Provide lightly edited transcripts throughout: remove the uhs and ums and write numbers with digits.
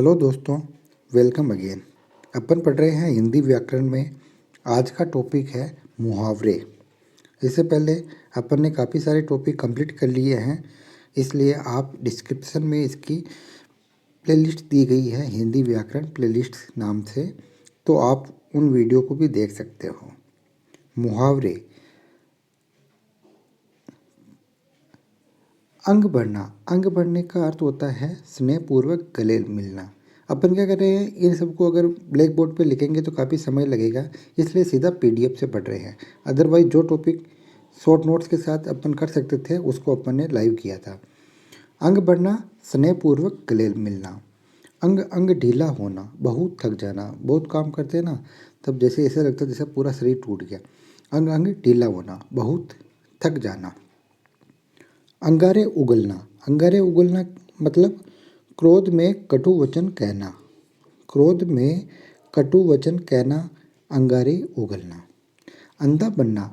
Hello दोस्तों, welcome again. अपन पढ़ रहे हैं हिंदी व्याकरण में। आज का टॉपिक है मुहावरे। इससे पहले अपन ने काफ़ी सारे टॉपिक कंप्लीट कर लिए हैं, इसलिए आप डिस्क्रिप्शन में इसकी प्लेलिस्ट दी गई है, हिंदी व्याकरण प्लेलिस्ट नाम से, तो आप उन वीडियो को भी देख सकते हो। मुहावरे। अंग बढ़ना। अंग बढ़ने का अर्थ होता है स्नेहपूर्वक गले मिलना। अपन क्या कर रहे हैं, इन सबको अगर ब्लैक बोर्ड पे लिखेंगे तो काफ़ी समय लगेगा, इसलिए सीधा पीडीएफ से पढ़ रहे हैं। अदरवाइज जो टॉपिक शॉर्ट नोट्स के साथ अपन कर सकते थे उसको अपन ने लाइव किया था। अंग बढ़ना, स्नेहपूर्वक गले मिलना। अंग अंग ढीला होना, बहुत थक जाना। बहुत काम करते हैं ना, तब जैसे ऐसा लगता है जैसे पूरा शरीर टूट गया। अंग अंग ढीला होना, बहुत थक जाना। अंगारे उगलना। अंगारे उगलना मतलब क्रोध में कटु वचन कहना। क्रोध में कटु वचन कहना, अंगारे उगलना। अंधा बनना।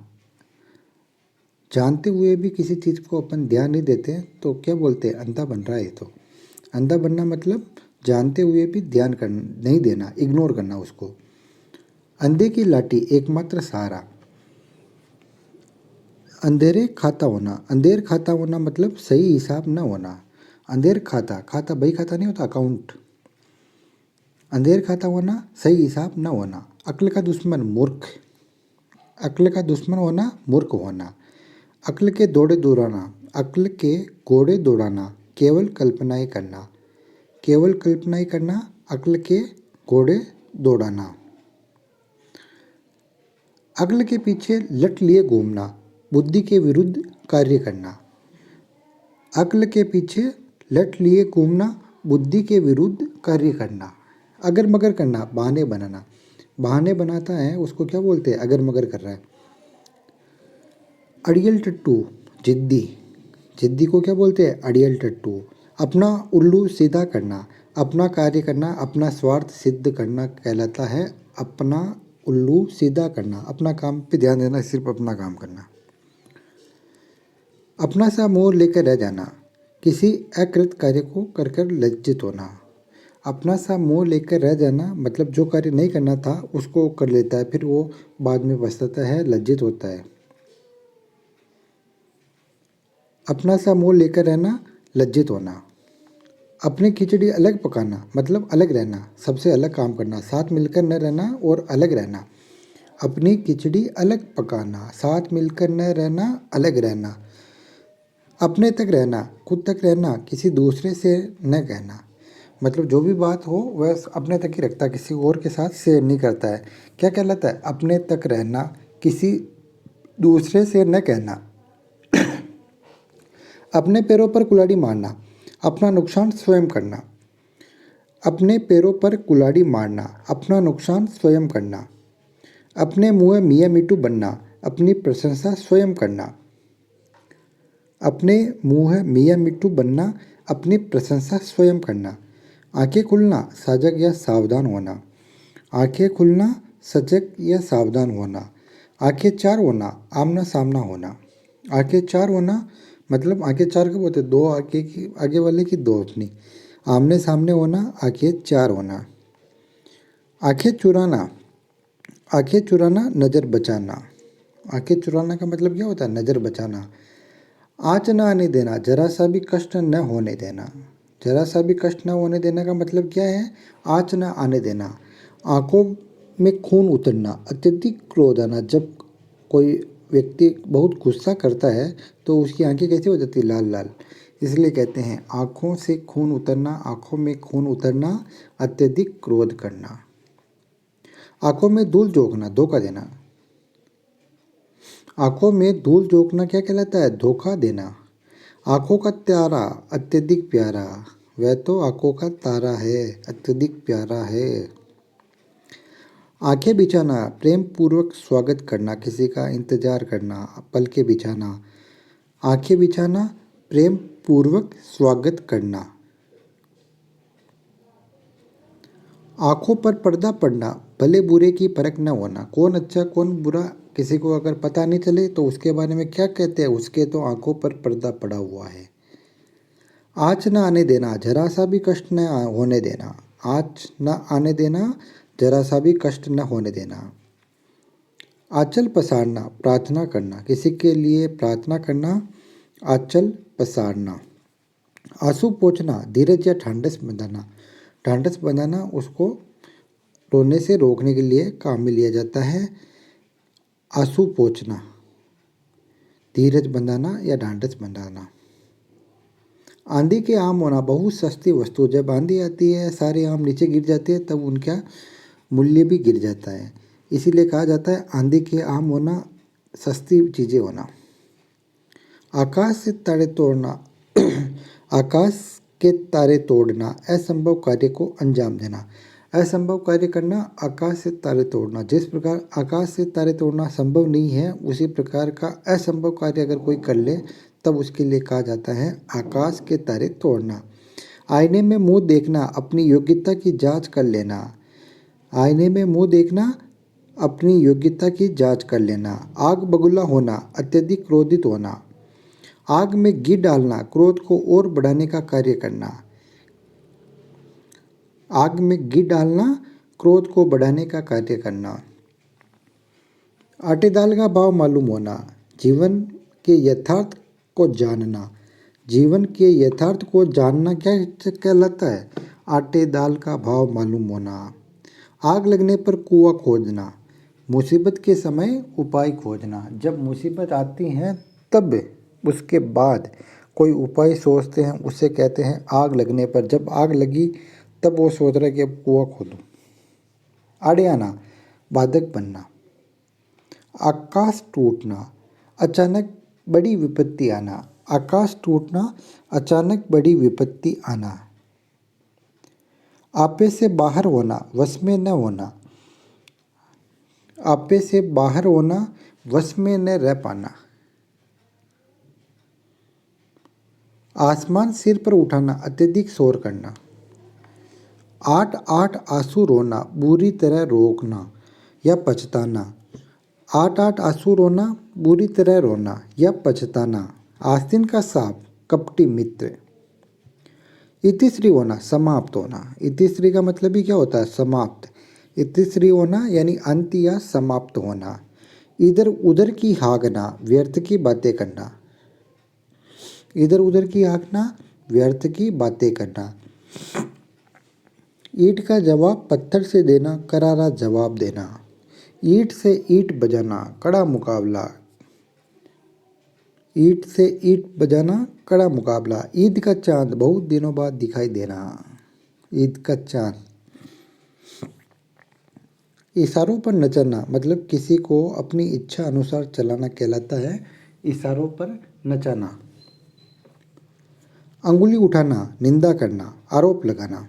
जानते हुए भी किसी चीज़ को अपन ध्यान नहीं देते तो क्या बोलते हैं, अंधा बन रहा है। तो अंधा बनना मतलब जानते हुए भी ध्यान करना नहीं देना, इग्नोर करना उसको। अंधे की लाठी एकमात्र सहारा। अंधेरे खाता होना। अंधेर खाता होना मतलब सही हिसाब न होना। अंधेर खाता, खाता बही खाता नहीं होता, अकाउंट। अंधेर खाता होना, सही हिसाब न होना। अक्ल का दुश्मन मूर्ख। अक्ल का दुश्मन होना, मूर्ख होना। अक्ल के दौड़े दौड़ाना। अक्ल के घोड़े दौड़ाना, केवल कल्पनाएं करना। केवल कल्पनाएं करना, अक्ल के घोड़े दौड़ाना। अक्ल के पीछे लट लिए घूमना, बुद्धि के विरुद्ध कार्य करना। अक्ल के पीछे लट लिए घूमना, बुद्धि के विरुद्ध कार्य करना। अगर मगर करना, बहाने बनाना। बहाने बनाता है उसको क्या बोलते हैं, अगर मगर कर रहा है। अड़ियल टट्टू, जिद्दी। जिद्दी को क्या बोलते हैं, अड़ियल टट्टू। अपना उल्लू सीधा करना, अपना कार्य करना, अपना स्वार्थ सिद्ध करना कहलाता है अपना उल्लू सीधा करना। अपना काम पे ध्यान देना, सिर्फ अपना काम करना। अपना सा मोह लेकर रह जाना, किसी अकृत कार्य को कर कर लज्जित होना। अपना सा मोह लेकर रह जाना मतलब जो कार्य नहीं करना था उसको कर लेता है, फिर वो बाद में पछताता है, लज्जित होता है। अपना सा मोह लेकर रहना, लज्जित होना। अपनी खिचड़ी अलग पकाना मतलब अलग रहना, सबसे अलग काम करना, साथ मिलकर न रहना और अलग रहना। अपनी खिचड़ी अलग पकाना, साथ मिलकर न रहना, अलग रहना। अपने तक रहना, खुद तक रहना, किसी दूसरे से न कहना। मतलब जो भी बात हो वह अपने तक ही रखता है, किसी और के साथ शेयर नहीं करता है। क्या कहलाता है, अपने तक रहना, किसी दूसरे से न कहना। अपने पैरों पर कुल्हाड़ी मारना, अपना नुकसान स्वयं करना। अपने पैरों पर कुल्हाड़ी मारना, अपना नुकसान स्वयं करना। अपने मुँह मियाँ मिट्टू बनना, अपनी प्रशंसा स्वयं करना। अपने मुँह मियाँ मिट्टू बनना, अपनी प्रशंसा स्वयं करना। आंखें खुलना, सजग या सावधान होना। आंखें खुलना, सजग या सावधान होना। आंखें चार होना, आमना सामना होना। आंखें चार होना मतलब आंखें चार कब होते, दो आगे की, आगे वाले की दो अपनी। आमने सामने होना, आंखें चार होना। आंखें चुराना। आंखें चुराना, नज़र बचाना। आंखें चुराना का मतलब क्या होता है, नज़र बचाना। आँच न आने देना, जरा सा भी कष्ट न होने देना। जरा सा भी कष्ट न होने देना का मतलब क्या है, आँच न आने देना। आँखों में खून उतरना, अत्यधिक क्रोध आना। जब कोई व्यक्ति बहुत गुस्सा करता है तो उसकी आंखें कैसी हो जाती है, लाल लाल। इसलिए कहते हैं आँखों से खून उतरना, आँखों में खून उतरना, अत्यधिक क्रोध करना। आँखों में धूल झोंकना, धोखा देना। आँखों में धूल झोंकना क्या कहलाता है, धोखा देना। आँखों का तारा अत्यधिक प्यारा, वह तो आँखों का तारा है, अत्यधिक प्यारा है। आंखें बिछाना, प्रेम पूर्वक स्वागत करना, किसी का इंतजार करना, पलके बिछाना। आंखें बिछाना, प्रेम पूर्वक स्वागत करना। आंखों पर पर्दा पड़ना, भले बुरे की परख न होना। कौन अच्छा कौन बुरा किसी को अगर पता नहीं चले तो उसके बारे में क्या कहते हैं, उसके तो आंखों पर पर्दा पड़ा हुआ है। आँच न आने देना, जरा सा भी कष्ट न होने देना। आँच न आने देना, जरा सा भी कष्ट न होने देना। आंचल पसारना, प्रार्थना करना, किसी के लिए प्रार्थना करना, आंचल पसारना। आंसू पोंछना, धीरज या ढांढस बंधाना। ढांढस बंधाना उसको रोने से रोकने के लिए काम में लिया जाता है। आंसू पोंछना, धीरज बंधाना या ढांढस बंधाना। आंधी के आम होना, बहुत सस्ती वस्तु। जब आंधी आती है सारे आम नीचे गिर जाते हैं तब उनका मूल्य भी गिर जाता है, इसीलिए कहा जाता है आंधी के आम होना, सस्ती चीज़ें होना। आकाश से तारे तोड़ना आकाश के तारे तोड़ना, असंभव कार्य को अंजाम देना। असंभव कार्य करना, आकाश से तारे तोड़ना। जिस प्रकार आकाश से तारे तोड़ना संभव नहीं है, उसी प्रकार का असंभव कार्य अगर कोई कर ले तब उसके लिए कहा जाता है आकाश के तारे तोड़ना। आईने में मुंह देखना, अपनी योग्यता की जांच कर लेना। आईने में मुंह देखना, अपनी योग्यता की जांच कर लेना। आग बबूला होना, अत्यधिक क्रोधित होना। आग में घी डालना, क्रोध को और बढ़ाने का कार्य करना। आग में घी डालना, क्रोध को बढ़ाने का कार्य करना। आटे दाल का भाव मालूम होना, जीवन के यथार्थ को जानना। जीवन के यथार्थ को जानना क्या कहलाता है? आटे दाल का भाव मालूम होना। आग लगने पर कुआं खोदना, मुसीबत के समय उपाय खोजना। जब मुसीबत आती है तब उसके बाद कोई उपाय सोचते हैं, उसे कहते हैं आग लगने पर। जब आग लगी तब वो सोच रहा है कि अब कुआं खोदूं। आड़े आना, बाधक बनना। आकाश टूटना, अचानक बड़ी विपत्ति आना। आकाश टूटना, अचानक बड़ी विपत्ति आना। आपे से बाहर होना, वश में न होना। आपे से बाहर होना, वश में न रह पाना। आसमान सिर पर उठाना, अत्यधिक शोर करना। आठ आठ आंसू रोना, बुरी तरह रोकना या पछताना। आठ आठ आंसू रोना, बुरी तरह रोना या पछताना। आस्तीन का सांप, कपटी मित्र। इतिश्री होना, समाप्त होना। इतिश्री का मतलब ही क्या होता है? समाप्त। इतिश्री होना यानी अंत या समाप्त होना। इधर उधर की हाँकना, व्यर्थ की बातें करना। इधर उधर की हाँकना, व्यर्थ की बातें करना। ईंट का जवाब पत्थर से देना, करारा जवाब देना। ईंट से ईंट बजाना, कड़ा मुकाबला। ईंट से ईंट बजाना, कड़ा मुकाबला। ईद का चांद, बहुत दिनों बाद दिखाई देना। ईद का चांद। इशारों पर नचना, मतलब किसी को अपनी इच्छा अनुसार चलाना कहलाता है इशारों पर नचाना। अंगुली उठाना, निंदा करना, आरोप लगाना।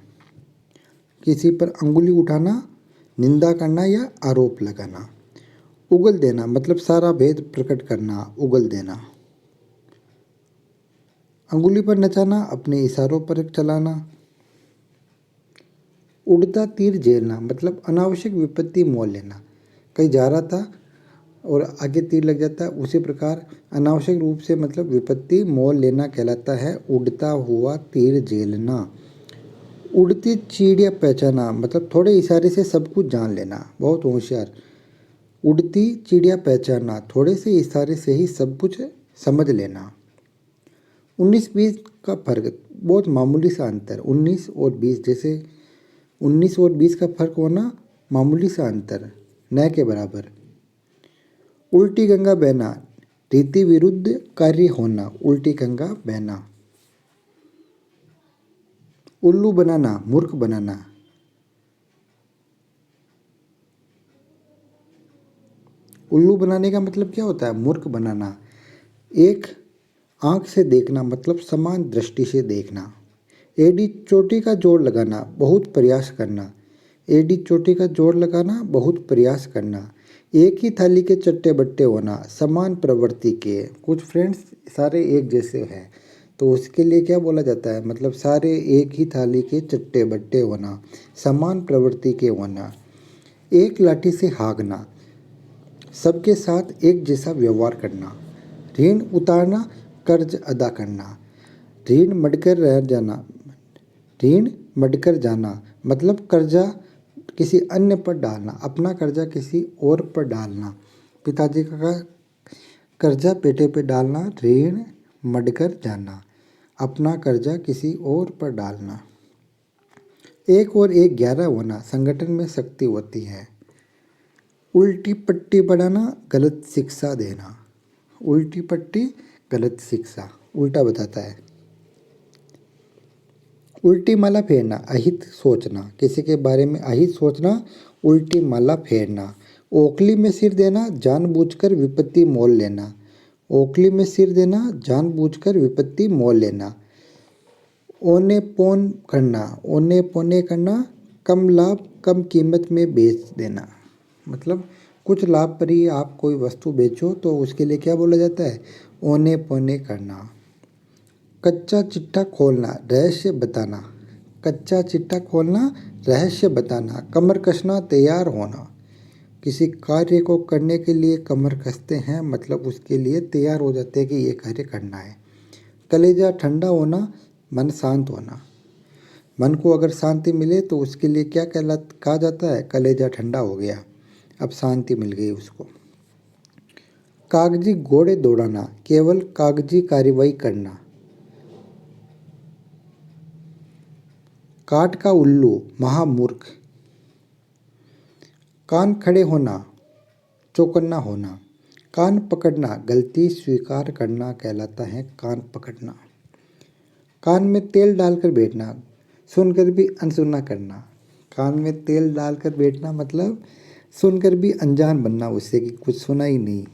किसी पर अंगुली उठाना, निंदा करना या आरोप लगाना। उगल देना, मतलब सारा भेद प्रकट करना, उगल देना। अंगुली पर नचाना, अपने इशारों पर चलाना। उड़ता तीर झेलना, मतलब अनावश्यक विपत्ति मोल लेना। कहीं जा रहा था और आगे तीर लग जाता है, उसी प्रकार अनावश्यक रूप से मतलब विपत्ति मोल लेना कहलाता है उड़ता हुआ तीर झेलना। उड़ती चिड़िया पहचाना, मतलब थोड़े इशारे से सब कुछ जान लेना, बहुत होशियार। उड़ती चिड़िया पहचानना, थोड़े से इशारे से ही सब कुछ समझ लेना। 19-20 का फर्क, बहुत मामूली सा अंतर। 19 और 20, जैसे 19 और 20 का फर्क होना मामूली सा अंतर, न के बराबर। उल्टी गंगा बहना, रीति विरुद्ध कार्य होना, उल्टी गंगा बहना। उल्लू बनाना, मूर्ख बनाना। उल्लू बनाने का मतलब क्या होता है? मूर्ख बनाना। एक आंख से देखना, मतलब समान दृष्टि से देखना। एडी चोटी का जोड़ लगाना, बहुत प्रयास करना। एडी चोटी का जोड़ लगाना, बहुत प्रयास करना। एक ही थाली के चट्टे बट्टे होना, समान प्रवृत्ति के। कुछ फ्रेंड्स सारे एक जैसे हैं तो उसके लिए क्या बोला जाता है? मतलब सारे एक ही थाली के चट्टे बट्टे होना, समान प्रवृत्ति के होना। एक लाठी से हाँकना, सबके साथ एक जैसा व्यवहार करना। ऋण उतारना, कर्ज अदा करना। ऋण मटकर रह जाना, ऋण मढ़कर जाना मतलब कर्जा किसी अन्य पर डालना, अपना कर्जा किसी और पर डालना। पिताजी का कर्जा पेटे पे डालना, ऋण मढ़कर जाना, अपना कर्जा किसी और पर डालना। एक और एक 11 होना, संगठन में शक्ति होती है। उल्टी पट्टी बढ़ाना, गलत शिक्षा देना। उल्टी पट्टी गलत शिक्षा, उल्टा बताता है। उल्टी माला फेरना, अहित सोचना, किसी के बारे में अहित सोचना, उल्टी माला फेरना। ओखली में सिर देना, जानबूझकर विपत्ति मोल लेना। ओखली में सिर देना, जानबूझकर विपत्ति मोल लेना। ओने पोन करना, ओने पोने करना, कम लाभ कम कीमत में बेच देना। मतलब कुछ लाभ पर ही आप कोई वस्तु बेचो तो उसके लिए क्या बोला जाता है, ओने पोने करना। कच्चा चिट्ठा खोलना, रहस्य बताना। कच्चा चिट्ठा खोलना, रहस्य बताना। कमर कसना, तैयार होना। किसी कार्य को करने के लिए कमर कसते हैं, मतलब उसके लिए तैयार हो जाते हैं कि ये कार्य करना है। कलेजा ठंडा होना, मन शांत होना। मन को अगर शांति मिले तो उसके लिए क्या कहा जाता है, कलेजा ठंडा हो गया, अब शांति मिल गई उसको। कागजी घोड़े दौड़ाना, केवल कागजी कार्रवाई करना। काठ का उल्लू, महामूर्ख। कान खड़े होना, चौकन्ना होना। कान पकड़ना, गलती स्वीकार करना कहलाता है कान पकड़ना। कान में तेल डालकर बैठना, सुनकर भी अनसुना करना। कान में तेल डालकर बैठना मतलब सुनकर भी अनजान बनना उससे कि कुछ सुना ही नहीं।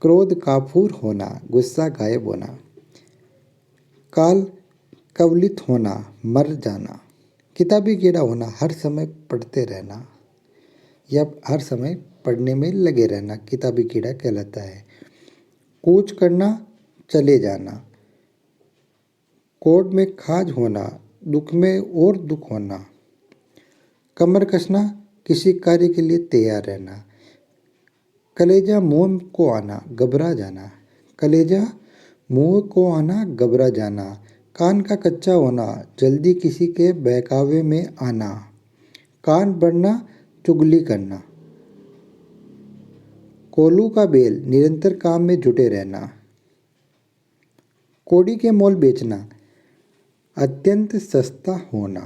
क्रोध काफूर होना, गुस्सा गायब होना। काल कवलित होना, मर जाना। किताबी कीड़ा होना, हर समय पढ़ते रहना या हर समय पढ़ने में लगे रहना किताबी कीड़ा कहलाता है। कूच करना, चले जाना। कोर्ट में खाज होना, दुख में और दुख होना। कमर कसना, किसी कार्य के लिए तैयार रहना। कलेजा मुंह को आना, घबरा जाना। कलेजा मुंह को आना, घबरा जाना। कान का कच्चा होना, जल्दी किसी के बहकावे में आना। कान बढ़ना, चुगली करना। कोल्हू का बेल, निरंतर काम में जुटे रहना। कोड़ी के मोल बेचना, अत्यंत सस्ता होना।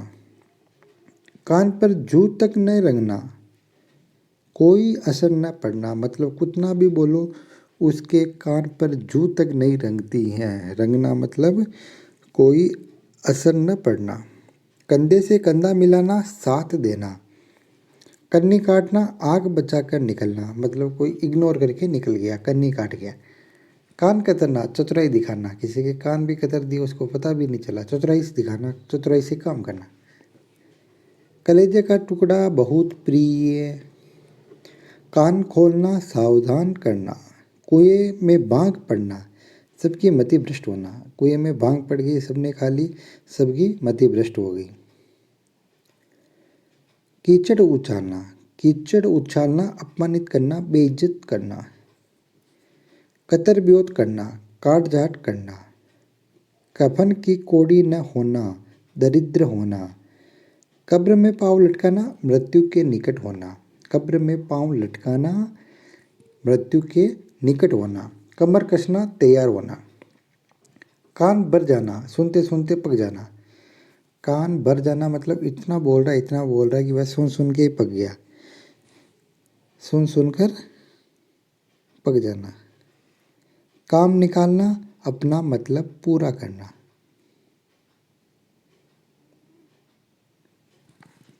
कान पर जू तक न रंगना, कोई असर न पड़ना, मतलब कितना भी बोलो उसके कान पर जू तक नहीं रंगती है। रंगना मतलब कोई असर न पड़ना। कंधे से कंधा मिलाना, साथ देना। कन्नी काटना, आग बचाकर निकलना, मतलब कोई इग्नोर करके निकल गया, कन्नी काट गया। कान कतरना, चतुराई दिखाना, किसी के कान भी कतर दिए उसको पता भी नहीं चला, चतुराई से दिखाना, चतुराई से काम करना। कलेजे का टुकड़ा, बहुत प्रिय। कान खोलना, सावधान करना। कुएं में भांग पड़ना, सबकी मति भ्रष्ट होना। कुएं में भांग पड़ गई, सबने खा ली, सबकी मति भ्रष्ट हो गई। कीचड़ उछालना, कीचड़ उछालना, अपमानित करना, बेइज्जत करना। कतर ब्योत करना, काट जाट करना। कफन की कोड़ी न होना, दरिद्र होना। कब्र में पाँव लटकाना, मृत्यु के निकट होना। कब्र में पाँव लटकाना, मृत्यु के निकट होना। कमर कसना, तैयार होना। कान भर जाना, सुनते सुनते पक जाना। कान भर जाना मतलब इतना बोल रहा है, इतना बोल रहा है कि बस सुन सुन के ही पक गया, सुन सुनकर पक जाना। काम निकालना, अपना मतलब पूरा करना।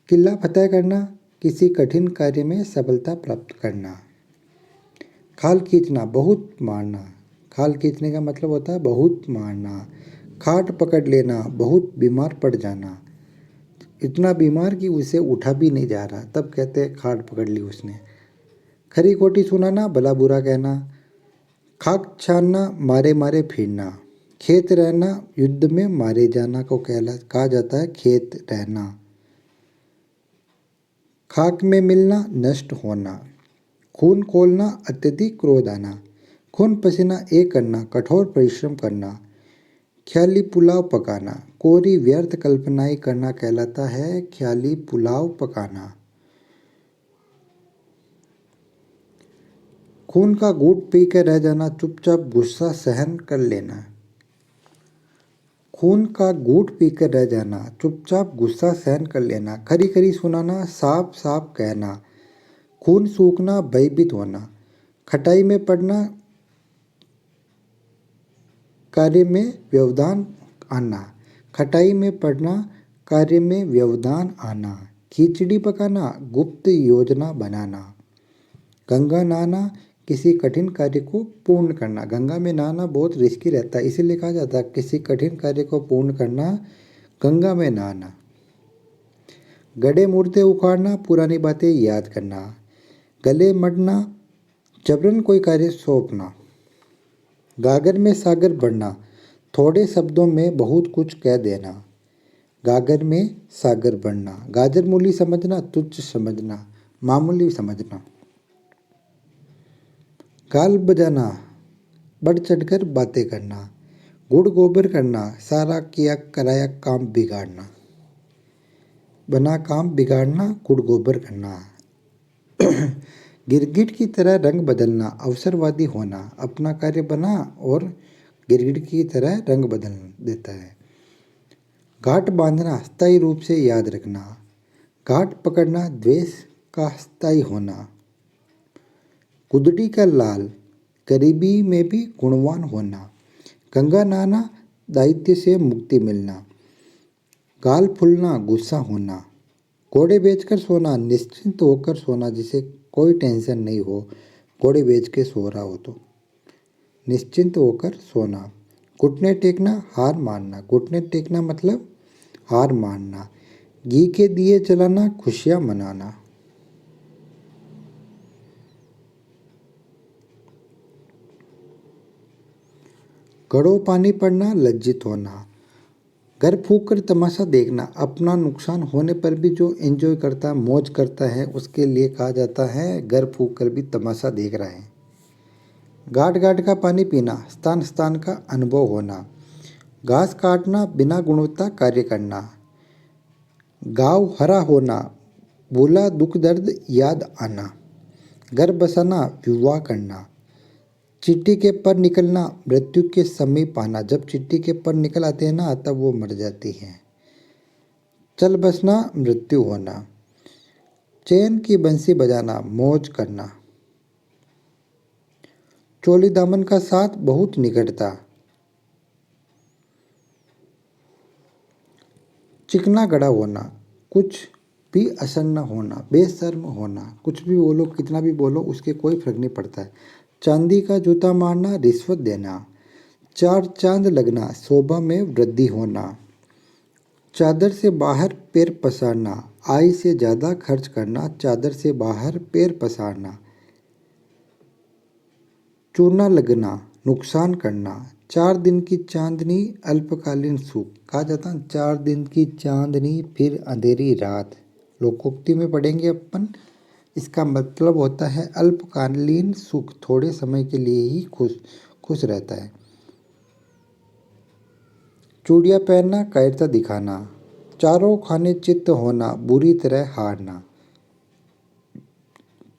किला फतेह करना, किसी कठिन कार्य में सफलता प्राप्त करना। खाल खींचना, बहुत मारना। खाल खींचने का मतलब होता है बहुत मारना। खाट पकड़ लेना, बहुत बीमार पड़ जाना, इतना बीमार कि उसे उठा भी नहीं जा रहा, तब कहते हैं खाट पकड़ ली उसने। खरी खोटी सुनाना, भला बुरा कहना। खाक छानना, मारे मारे फिरना। खेत रहना, युद्ध में मारे जाना को कहा जाता है खेत रहना। खाक में मिलना, नष्ट होना। खून खोलना, अत्यधिक क्रोध आना। खून पसीना एक करना, कठोर परिश्रम करना। ख्याली पुलाव पकाना, कोरी व्यर्थ कल्पनाएं करना कहलाता है ख्याली पुलाव पकाना। खून का घूंट पीकर रह जाना, चुपचाप गुस्सा सहन कर लेना। खून का घूंट पीकर रह जाना, चुपचाप गुस्सा सहन कर लेना। खरी खरी सुनाना, साफ साफ कहना। खून सूखना, भयभीत होना। खटाई में पड़ना, कार्य में व्यवधान आना। खटाई में पड़ना, कार्य में व्यवधान आना। खिचड़ी पकाना, गुप्त योजना बनाना। गंगा नहाना, किसी कठिन कार्य को पूर्ण करना। गंगा में नहाना बहुत रिस्की रहता है, इसीलिए कहा जाता है किसी कठिन कार्य को पूर्ण करना गंगा में नहाना। गड्ढे मुर्दे उखाड़ना, पुरानी बातें याद करना। गले मढ़ना, जबरन कोई कार्य सौंपना। गागर में सागर बढ़ना, थोड़े शब्दों में बहुत कुछ कह देना। गागर में सागर बढ़ना। गाजर मूली समझना, तुच्छ समझना, मामूली समझना। गाल बजाना, बढ़ चढ़कर बातें करना। गुड़ गोबर करना, सारा किया कराया काम बिगाड़ना। बना काम बिगाड़ना, गुड़ गोबर करना। गिरगिट की तरह रंग बदलना, अवसरवादी होना। अपना कार्य बना और गिरगिट की तरह रंग बदल देता है। गांठ बांधना, स्थायी रूप से याद रखना। गांठ पकड़ना, द्वेष का स्थायी होना। गुदड़ी का लाल, गरीबी में भी गुणवान होना। गंगा नहाना, दायित्व से मुक्ति मिलना। गाल फूलना, गुस्सा होना। घोड़े बेचकर सोना, निश्चिंत होकर सोना, जिसे कोई टेंशन नहीं हो, घोड़े बेच के सो रहा हो तो निश्चिंत होकर सोना। घुटने टेकना, हार मानना। घुटने टेकना मतलब हार मानना। घी के दिए जलाना, खुशियां मनाना। घड़ों पानी पड़ना, लज्जित होना। घर फूंक कर तमाशा देखना, अपना नुकसान होने पर भी जो एंजॉय करता है, मौज करता है, उसके लिए कहा जाता है घर फूंक कर भी तमाशा देख रहा है। घाट घाट का पानी पीना, स्थान स्थान का अनुभव होना। घास काटना, बिना गुणवत्ता कार्य करना। गाँव हरा होना, भूला दुख दर्द याद आना। घर बसाना, विवाह करना। चिट्ठी के पर निकलना, मृत्यु के समीप आना। जब चिट्ठी के पर निकल आते हैं ना, तब वो मर जाती हैं। चल बसना, मृत्यु होना। चैन की बंसी बजाना, मौज करना। चोली दामन का साथ बहुत निकटता। चिकना गड़ा होना, कुछ भी असर न होना, बेशर्म होना। कुछ भी बोलो, कितना भी बोलो, उसके कोई फर्क नहीं पड़ता है। चांदी का जूता मारना, रिश्वत देना। चार चांद लगना, शोभा में वृद्धि होना। चादर से बाहर पैर पसारना, आय से ज़्यादा खर्च करना। चादर से बाहर पैर पसारना। चूना लगना, नुकसान करना। 4 दिन की चांदनी, अल्पकालीन सुख। कहा जाता है 4 दिन की चांदनी फिर अंधेरी रात। लोकोक्ति में पढ़ेंगे अपन। इसका मतलब होता है अल्पकालीन सुख, थोड़े समय के लिए ही खुश खुश रहता है। चूड़ियाँ पहनना, कायरता दिखाना। चारों खाने चित्त होना, बुरी तरह हारना।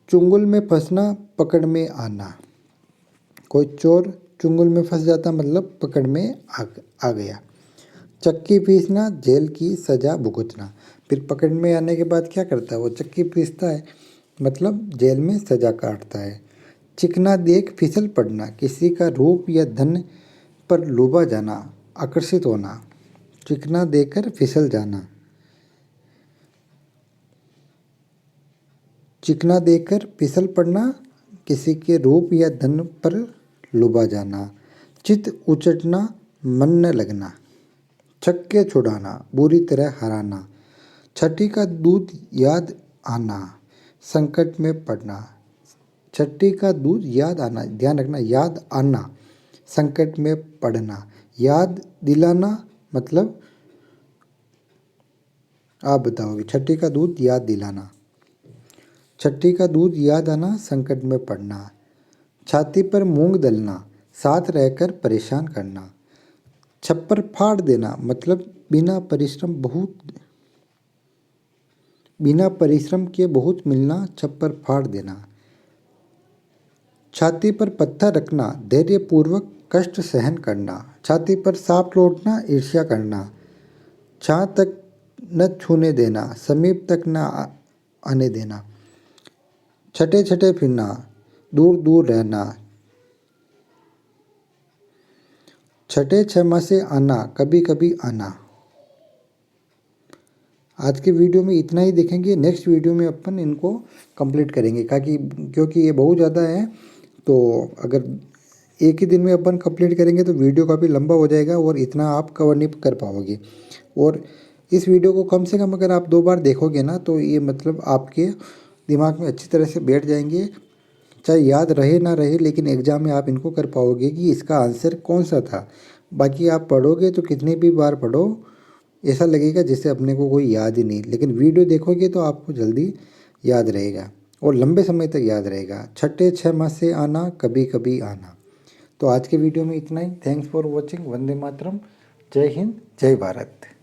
चुंगल में फंसना, पकड़ में आना। कोई चोर चुंगल में फंस जाता मतलब पकड़ में आ गया। चक्की पीसना, जेल की सजा भुगतना। फिर पकड़ में आने के बाद क्या करता है, वो चक्की पीसता है मतलब जेल में सजा काटता है। चिकना देख फिसल पड़ना, किसी का रूप या धन पर लुभा जाना, आकर्षित होना। चिकना देकर फिसल जाना। चिकना देकर फिसल पड़ना, किसी के रूप या धन पर लुभा जाना। चित उचटना, मन न लगना। छक्के छुड़ाना, बुरी तरह हराना। छठी का दूध याद आना, संकट में पड़ना। छठी का दूध याद आना, ध्यान रखना, याद आना, संकट में पड़ना। याद दिलाना मतलब आप बताओगे। छठी का दूध याद दिलाना। छठी का दूध याद आना, संकट में पड़ना। छाती पर मूंग दलना, साथ रहकर परेशान करना। छप्पर फाड़ देना मतलब बिना परिश्रम के बहुत मिलना, छप्पर फाड़ देना। छाती पर पत्थर रखना, धैर्यपूर्वक कष्ट सहन करना। छाती पर सांप लौटना, ईर्ष्या करना। छां तक न छूने देना, समीप तक न आने देना। छठे छठे फिरना, दूर दूर रहना। छठे छह से आना, कभी कभी आना। आज के वीडियो में इतना ही देखेंगे। नेक्स्ट वीडियो में अपन इनको कंप्लीट करेंगे क्योंकि ये बहुत ज़्यादा है, तो अगर एक ही दिन में अपन कंप्लीट करेंगे तो वीडियो काफ़ी लंबा हो जाएगा और इतना आप कवर नहीं कर पाओगे। और इस वीडियो को कम से कम अगर आप 2 बार देखोगे ना तो ये मतलब आपके दिमाग में अच्छी तरह से बैठ जाएंगे। चाहे याद रहे ना रहे, लेकिन एग्ज़ाम में आप इनको कर पाओगे कि इसका आंसर कौन सा था। बाकी आप पढ़ोगे तो कितनी भी बार पढ़ो ऐसा लगेगा जैसे अपने को कोई याद ही नहीं, लेकिन वीडियो देखोगे तो आपको जल्दी याद रहेगा और लंबे समय तक याद रहेगा। छठे छः माह से आना, कभी कभी आना। तो आज के वीडियो में इतना ही। Thanks for watching. Vande Mataram. जय हिंद, जय भारत।